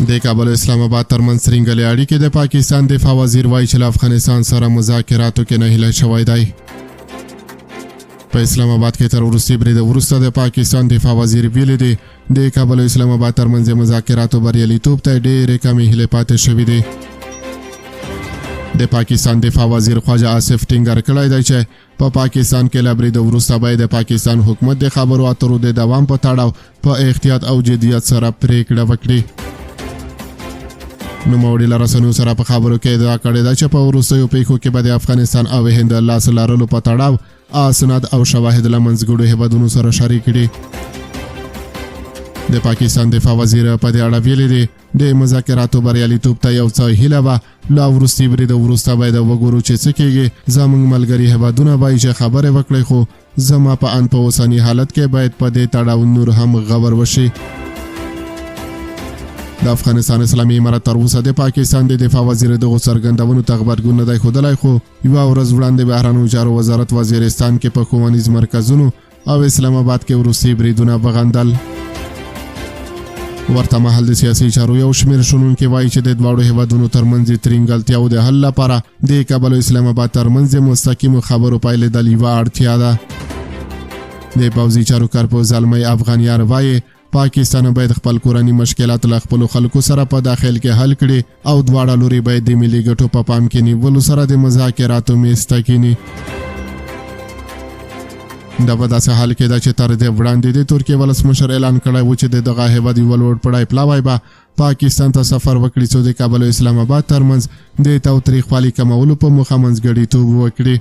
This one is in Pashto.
د کابل او اسلام آباد ترمنځ ترینګلې اړیکې د پاکستان دفاع وزیر وایي چې له افغانستان سره مذاکراتو کې نهیلی شوی دی. په اسلام آباد کې تر وروستي برید وروسته د پاکستان دفاع وزیر ویلي دی د کابل او اسلام آباد ترمنځ مذاکراتو بریالیتوب ته ډېرې کمې هیلې پاتې شوې دي. د پاکستان دفاع وزیر خواجه آصف ټینګار کړی دی چې په پاکستان کې له برید وروسته باید د پاکستان حکومت د خبرو اترو د دوام په تړاو په احتیاط او جدیت سره پریکړه وکړي. نوموړي له رسنیو سره په خبرو کې ادعا کړې ده چې په وروستیو پیښو کې به د افغانستان او هند لاس لرلو په تړاو اسناد او شواهد له منځګړو هیوادونو سره شریک کړي. د پاکستان دفاع وزیر په دې اړه ویلي دی د مذاکراتو بریالیتوب ته یو څه هیله وه، له وروستي برید وروسته باید وګورو چې څه کېږي. زموږ ملګري هیوادونه وایي چې خبرې وکړئ، خو زما په ان په اوسني حالت کې باید په دې تړاو نور هم غور وشي. د افغانستان اسلامي امارت تر اوسه د پاکستان د دفاع وزیر دغو څرګندونو ته غبرګون نه دی ښودلی، خو یوه ورځ وړاندې بهرنیو چارو وزارت وزیرستان کې په ښوونیز مرکزونو او اسلام آباد کې وروستي بریدونه وغندل. ورته مهال د سیاسي چارو یو شمېر شنونکي وایي چې د دواړو هیوادونو ترمنځ د ترینګلتیاو د حل لپاره د کابل او اسلام آباد ترمنځ د مستقیمو خبرو پایلیدل یوه اړتیا ده. د پوځي چارو کارپوه زلمی افغانیار وایي پاکستان باید خپل کورني مشکلات له خپلو خلکو سره په داخل کې حل کړي او دواړه لوري باید د ملي ګټو په پام کې نیولو سره د مذاکراتو میز ته کښېني. دا په داسې حال کې ده چې تر دې وړاندې د ترکیې ولسمشر اعلان کړی و چې د دغه هیواد یوه لوړپوړی پلاوی به پاکستان ته سفر وکړي څو د کابل او اسلام آباد ترمنځ د تاوتریخوالي کمولو په موخه منځګړیتوب وکړي.